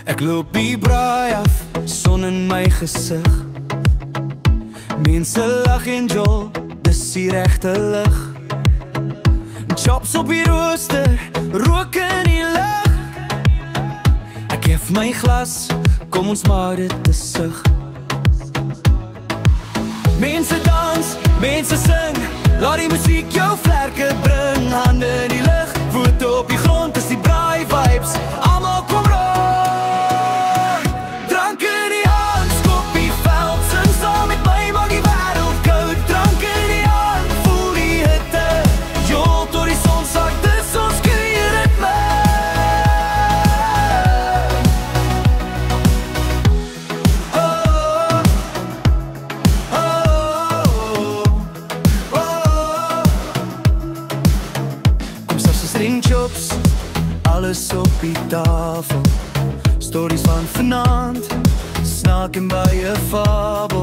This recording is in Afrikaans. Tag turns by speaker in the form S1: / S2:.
S1: Ek loop die braai af, son in my gesig. Mense lag en jol, dis die regte lig. Chops op die rooster, rook in die lug. Ek geef my glas, kom ons maak dit te sug. Mense dans, mense sing, laat die musiek jou vlerke bring. Hande in die lug, voete op die grond, is die braai vibes. Almal kom rond. Drank in die hand, skop die veld, sing saam met my, maak die wêreld koud. Drank in die hand, voel die hitte, jol tot die son sak, dis ons kuierritme. Stringchops, alles op die tafel. Stories van vanaand, snaak en baie fabel.